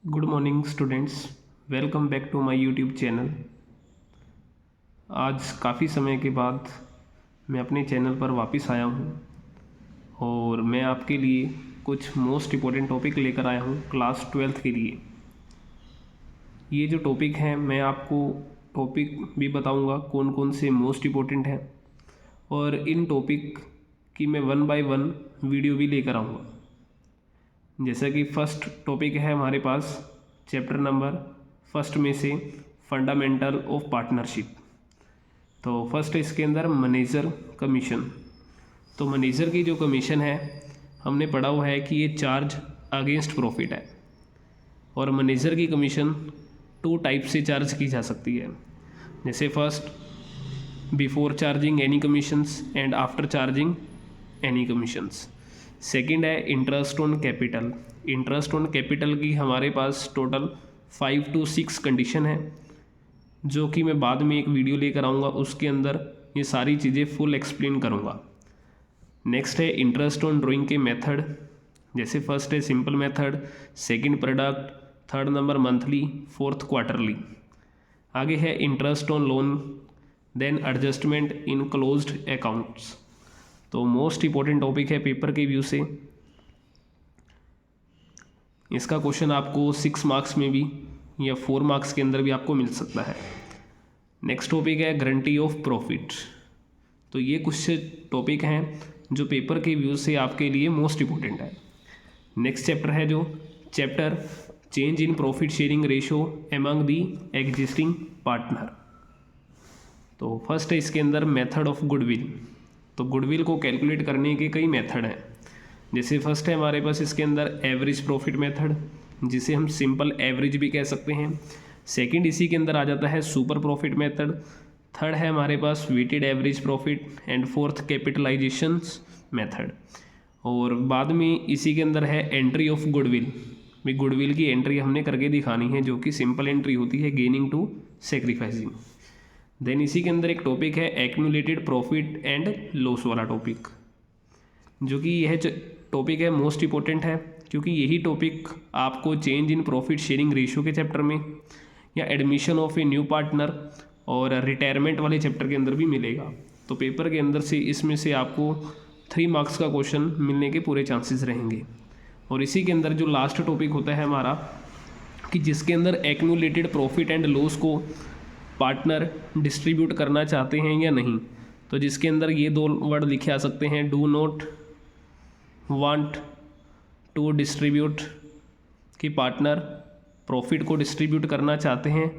Good morning students, welcome back to my YouTube channel. आज काफ़ी समय के बाद मैं अपने चैनल पर वापस आया हूँ और मैं आपके लिए कुछ मोस्ट इम्पोर्टेंट टॉपिक लेकर आया हूँ क्लास 12th के लिए। ये जो टॉपिक हैं मैं आपको टॉपिक भी बताऊँगा कौन कौन से मोस्ट इम्पोर्टेंट हैं और इन टॉपिक की मैं 1 बाय 1 वीडियो भी लेकर आऊँगा। जैसा कि फर्स्ट टॉपिक है हमारे पास चैप्टर नंबर फर्स्ट में से फंडामेंटल ऑफ पार्टनरशिप। तो फर्स्ट इसके अंदर मैनेजर कमीशन। तो मैनेजर की जो कमीशन है हमने पढ़ा हुआ है कि ये चार्ज अगेंस्ट प्रॉफिट है और मैनेजर की कमीशन 2 टाइप से चार्ज की जा सकती है। जैसे first before charging any commissions and after charging any commissions. Second है interest on capital. Interest on capital की हमारे पास टोटल 5 to 6 कंडीशन है जो कि मैं बाद में एक वीडियो लेकर आऊँगा, उसके अंदर ये सारी चीज़ें फुल एक्सप्लेन करूँगा। नेक्स्ट है इंटरेस्ट ऑन ड्राइंग के मेथड। जैसे फर्स्ट है simple method, second product, third number monthly, fourth quarterly. आगे है interest on loan, then adjustment in closed accounts. तो मोस्ट इम्पोर्टेंट टॉपिक है पेपर के व्यू से। इसका क्वेश्चन आपको 6 मार्क्स में भी या 4 मार्क्स के अंदर भी आपको मिल सकता है। नेक्स्ट टॉपिक है गारंटी ऑफ प्रॉफिट। तो ये कुछ टॉपिक हैं जो पेपर के व्यू से आपके लिए मोस्ट इम्पोर्टेंट है। नेक्स्ट चैप्टर है जो chapter change in profit sharing ratio among the existing partner. तो फर्स्ट है इसके अंदर मेथड ऑफ गुडविल। तो गुडविल को कैलकुलेट करने के कई मेथड हैं। जैसे फर्स्ट है हमारे पास इसके अंदर एवरेज प्रॉफिट मेथड, जिसे हम सिंपल एवरेज भी कह सकते हैं। सेकंड इसी के अंदर आ जाता है सुपर प्रॉफिट मेथड। थर्ड है हमारे पास weighted average profit and fourth capitalization method. और बाद में इसी के अंदर है एंट्री ऑफ गुडविल। भी गुडविल की एंट्री हमने करके दिखानी है जो कि सिंपल एंट्री होती है गेनिंग टू सेक्रीफाइसिंग। देन इसी के अंदर एक टॉपिक है एक्यूमुलेटेड प्रॉफिट एंड लॉस वाला टॉपिक, जो कि यह टॉपिक है मोस्ट इम्पोर्टेंट है क्योंकि यही टॉपिक आपको change in profit sharing ratio के चैप्टर में या admission of a new partner और रिटायरमेंट वाले चैप्टर के अंदर भी मिलेगा। तो पेपर के अंदर से इसमें से आपको 3 मार्क्स का क्वेश्चन मिलने के पूरे चांसेस रहेंगे। और इसी के अंदर जो लास्ट टॉपिक होता है हमारा कि जिसके अंदर एक्यूमुलेटेड प्रॉफिट एंड लॉस को पार्टनर डिस्ट्रीब्यूट करना चाहते हैं या नहीं। तो जिसके अंदर ये 2 वर्ड लिखे आ सकते हैं, do not want to distribute, कि पार्टनर प्रॉफिट को डिस्ट्रीब्यूट करना चाहते हैं,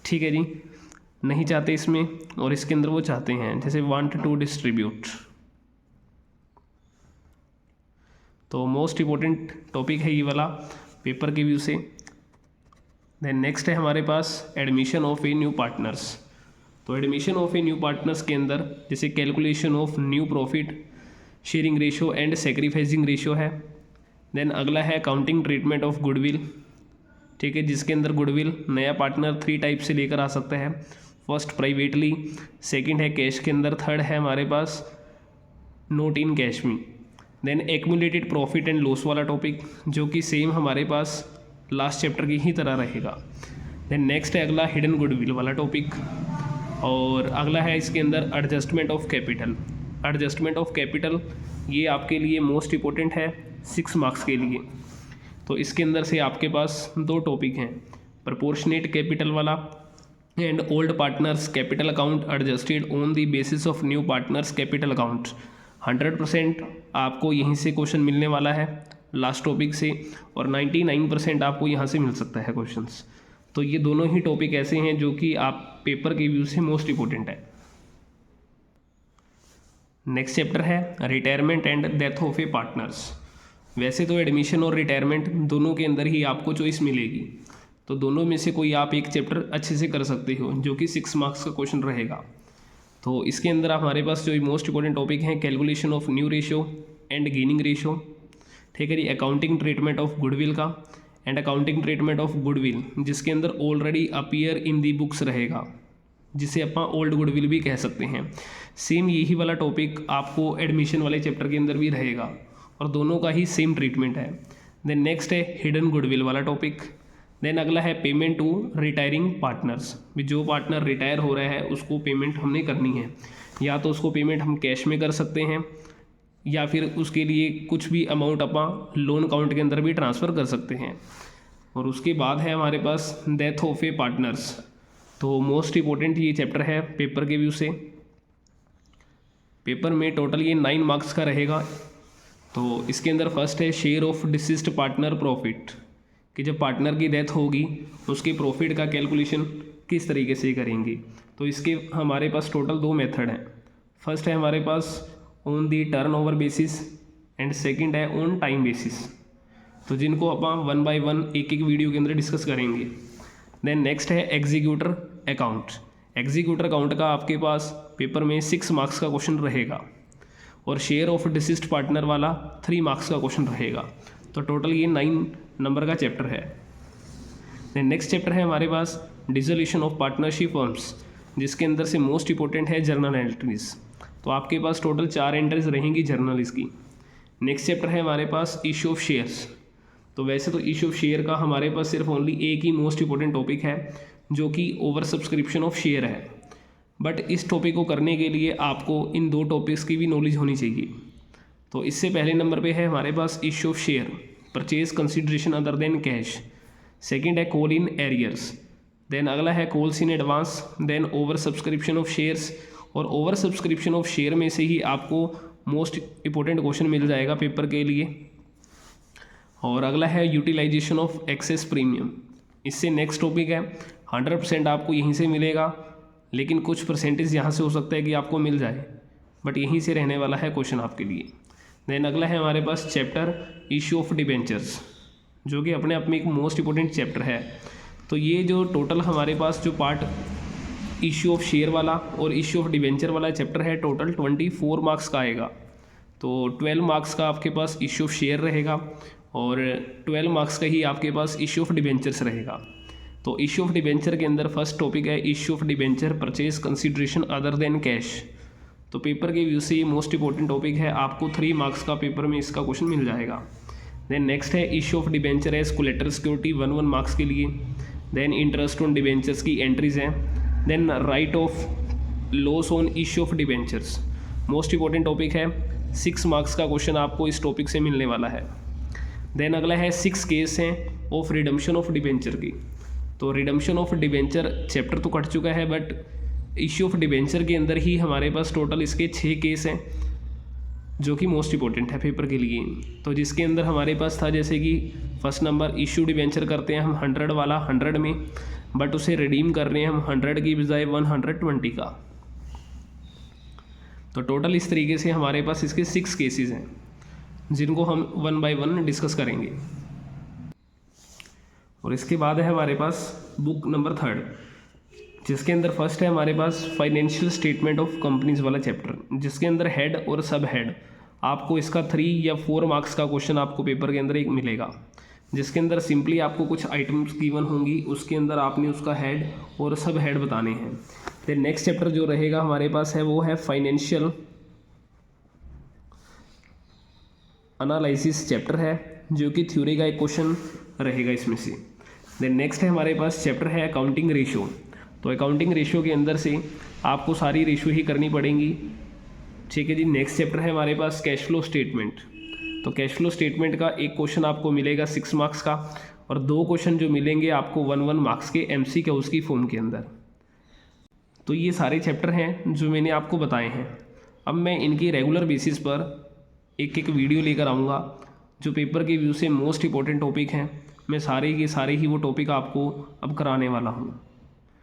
ठीक है जी, नहीं चाहते इसमें, और इसके अंदर वो चाहते हैं, जैसे वांट टू डिस्ट्रीब्यूट। तो मोस्ट इम्पोर्टेंट टॉपिक है ये वाला पेपर के व्यू से। देन नेक्स्ट है हमारे पास admission of a new partners. तो admission of a new partners के अंदर जैसे calculation of new profit sharing ratio and sacrificing ratio है। देन अगला है अकाउंटिंग ट्रीटमेंट ऑफ गुडविल, ठीक है, जिसके अंदर गुडविल नया पार्टनर 3 टाइप से लेकर आ सकता है। फर्स्ट प्राइवेटली, सेकंड है कैश के अंदर, थर्ड है हमारे पास नोट इन कैश में। Then accumulated profit and loss वाला टॉपिक जो कि सेम हमारे पास लास्ट चैप्टर की ही तरह रहेगा। देन नेक्स्ट है अगला हिडन गुडविल वाला टॉपिक, और अगला है इसके अंदर adjustment of capital. Adjustment of capital ये आपके लिए मोस्ट इम्पोर्टेंट है 6 मार्क्स के लिए। तो इसके अंदर से आपके पास 2 टॉपिक हैं, प्रोपोर्शनेट कैपिटल वाला and old partners capital account adjusted on the basis of new partners capital account. 100% आपको यहीं से क्वेश्चन मिलने वाला है लास्ट टॉपिक से, और 99% आपको यहाँ से मिल सकता है क्वेश्चंस। तो ये दोनों ही टॉपिक ऐसे हैं जो कि आप पेपर के व्यू से मोस्ट इम्पोर्टेंट है। नेक्स्ट चैप्टर है retirement and death of A partners. वैसे तो एडमिशन और रिटायरमेंट दोनों के अंदर ही आपको चॉइस मिलेगी, तो दोनों में से कोई आप एक चैप्टर अच्छे से कर सकते हो जो कि 6 मार्क्स का क्वेश्चन रहेगा। तो इसके अंदर हमारे पास जो मोस्ट इम्पोर्टेंट टॉपिक है calculation of new ratio and gaining ratio, ठीक है जी, अकाउंटिंग ट्रीटमेंट ऑफ गुडविल का and accounting treatment of goodwill जिसके अंदर already appear in the books रहेगा, जिसे अपन ओल्ड गुडविल भी कह सकते हैं। सेम यही वाला टॉपिक आपको एडमिशन वाले चैप्टर के अंदर भी रहेगा और दोनों का ही सेम ट्रीटमेंट है। देन नेक्स्ट है हिडन गुडविल वाला टॉपिक, देन अगला है पेमेंट टू रिटायरिंग पार्टनर्स, भी जो पार्टनर रिटायर हो रहा है उसको पेमेंट हमने करनी है, या तो उसको पेमेंट हम कैश में कर सकते हैं या फिर उसके लिए कुछ भी अमाउंट अपन लोन अकाउंट के अंदर भी ट्रांसफ़र कर सकते हैं। और उसके बाद है हमारे पास डेथ ऑफ ए पार्टनर्स। तो मोस्ट इम्पोर्टेंट ये चैप्टर है पेपर के व्यू से। पेपर में टोटल ये 9 मार्क्स का रहेगा। तो इसके अंदर फर्स्ट है share of deceased partner profit, कि जब पार्टनर की डेथ होगी उसके प्रॉफिट का कैलकुलेशन किस तरीके से करेंगे। तो इसके हमारे पास टोटल 2 मेथड हैं। फर्स्ट है हमारे pass on the turnover basis and second है ऑन टाइम बेसिस। तो जिनको अपन 1 बाय 1 एक एक वीडियो के अंदर डिस्कस करेंगे। देन नेक्स्ट है एग्जीक्यूटर अकाउंट। एग्जीक्यूटर अकाउंट का आपके पास पेपर में 6 मार्क्स का क्वेश्चन रहेगा और शेयर ऑफ डिसीज्ड पार्टनर वाला 3 मार्क्स का क्वेश्चन रहेगा। तो टोटल ये 9 नंबर का चैप्टर है। देन नेक्स्ट चैप्टर है हमारे पास डिसोल्यूशन ऑफ पार्टनरशिप फर्म्स, जिसके अंदर से मोस्ट इंपॉर्टेंट है जर्नल एंट्रीज। तो आपके पास टोटल 4 एंट्रीज रहेंगी जर्नल की। नेक्स्ट चैप्टर है हमारे पास इशू ऑफ शेयर्स। तो वैसे तो इशू ऑफ शेयर का हमारे पास सिर्फ ओनली एक ही मोस्ट इंपॉर्टेंट टॉपिक है जो कि ओवर सब्सक्रिप्शन ऑफ शेयर है, बट इस टॉपिक को करने के लिए आपको इन 2 टॉपिक्स की भी नॉलेज होनी चाहिए। तो इससे पहले नंबर पे है हमारे पास issue of share, purchase consideration other than cash. Second है कॉल इन एरियर्स। देन अगला है calls in advance. Then over subscription of shares, और ओवर सब्सक्रिप्शन ऑफ शेयर में से ही आपको मोस्ट इंपॉर्टेंट क्वेश्चन मिल जाएगा पेपर के लिए। और अगला है यूटिलाइजेशन ऑफ एक्सेस प्रीमियम। इससे नेक्स्ट टॉपिक है 100% आपको यहीं से मिलेगा, लेकिन कुछ परसेंटेज यहाँ से हो सकता है कि आपको मिल जाए, बट यहीं से रहने वाला है क्वेश्चन आपके लिए। देन अगला है हमारे पास चैप्टर इशू ऑफ डिबेंचर्स, जो कि अपने आप में एक मोस्ट इंपॉर्टेंट चैप्टर है। तो ये जो टोटल हमारे पास जो पार्ट इशू ऑफ शेयर वाला और इशू ऑफ डिबेंचर वाला चैप्टर है, टोटल 24 मार्क्स का आएगा। तो 12 मार्क्स का आपके पास इशू ऑफ शेयर रहेगा और 12 मार्क्स का ही आपके पास इशू ऑफ डिबेंचर्स रहेगा। तो इशू ऑफ डिबेंचर के अंदर फर्स्ट टॉपिक है issue of debenture purchase consideration other than cash. तो पेपर के व्यू से ये मोस्ट इंपॉर्टेंट टॉपिक है, आपको 3 मार्क्स का पेपर में इसका क्वेश्चन मिल जाएगा। देन नेक्स्ट है issue of debenture as collateral security 1 marks के लिए। देन इंटरेस्ट ऑन डिबेंचर्स की एंट्रीज हैं। Then write off loss on issue of debentures, most important topic है, 6 मार्क्स का क्वेश्चन आपको इस टॉपिक से मिलने वाला है। देन अगला है 6 केस हैं ऑफ रिडम्पशन ऑफ डिबेंचर की। तो रिडम्पशन ऑफ डिबेंचर चैप्टर तो कट चुका है, बट इश्यू ऑफ डिबेंचर के अंदर ही हमारे पास टोटल इसके 6 केस हैं जो कि मोस्ट इंपॉर्टेंट है पेपर के लिए। तो जिसके अंदर हमारे पास था जैसे कि फर्स्ट नंबर इश्यू डिबेंचर करते हैं हम 100 वाला 100 में, बट उसे रिडीम कर रहे हैं हम 100 की बजाय 120 का। तो टोटल इस तरीके से हमारे पास इसके 6 केसेस हैं जिनको हम 1 बाय 1 डिस्कस करेंगे। और इसके बाद है हमारे पास बुक नंबर 3, जिसके अंदर फर्स्ट है हमारे पास फाइनेंशियल स्टेटमेंट ऑफ कंपनीज वाला चैप्टर, जिसके अंदर हेड और सब हेड आपको इसका 3 या 4 मार्क्स का क्वेश्चन आपको पेपर के अंदर एक मिलेगा, जिसके अंदर सिंपली आपको कुछ आइटम्स गिवन होंगी, उसके अंदर आपने उसका हेड और सब हेड बताने हैं। फिर नेक्स्ट चैप्टर जो रहेगा हमारे पास है वो है फाइनेंशियल एनालिसिस चैप्टर है, जो कि थ्योरी का एक क्वेश्चन रहेगा इसमें से। देन नेक्स्ट है हमारे पास चैप्टर है अकाउंटिंग रेशियो। तो अकाउंटिंग रेशियो के अंदर से आपको सारी रेशियो ही करनी पड़ेंगी, ठीक है जी। नेक्स्ट चैप्टर है हमारे पास कैश फ्लो स्टेटमेंट। तो कैश फ्लो स्टेटमेंट का एक क्वेश्चन आपको मिलेगा 6 मार्क्स का, और 2 क्वेश्चन जो मिलेंगे आपको 1 मार्क्स के MCQ की फॉर्म के अंदर। तो ये सारे चैप्टर हैं जो मैंने आपको बताए हैं। अब मैं इनकी रेगुलर बेसिस पर एक एक वीडियो लेकर आऊँगा जो पेपर के व्यू से मोस्ट इंपॉर्टेंट टॉपिक हैं। मैं सारे के सारे ही वो टॉपिक आपको अब कराने वाला हूँ।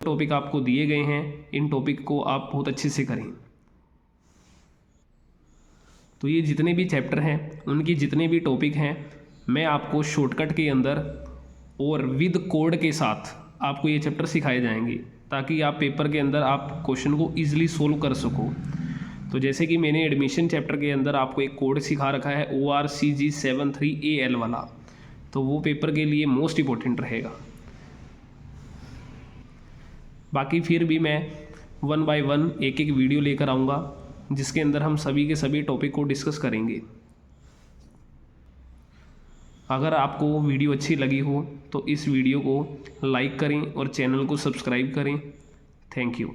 टॉपिक आपको दिए गए हैं, इन टॉपिक को आप बहुत अच्छे से करें। तो ये जितने भी चैप्टर हैं उनकी जितने भी टॉपिक हैं मैं आपको शॉर्टकट के अंदर और विद कोड के साथ आपको ये चैप्टर सिखाए जाएंगे, ताकि आप पेपर के अंदर आप क्वेश्चन को ईजिली सोल्व कर सको। तो जैसे कि मैंने एडमिशन चैप्टर के अंदर आपको एक कोड सिखा रखा है ORCG73AL वाला, तो वो पेपर के लिए मोस्ट इंपॉर्टेंट रहेगा। बाकी फिर भी मैं 1 बाय 1 एक एक वीडियो लेकर आऊँगा जिसके अंदर हम सभी के सभी टॉपिक को डिस्कस करेंगे। अगर आपको वीडियो अच्छी लगी हो तो इस वीडियो को लाइक करें और चैनल को सब्सक्राइब करें। Thank you.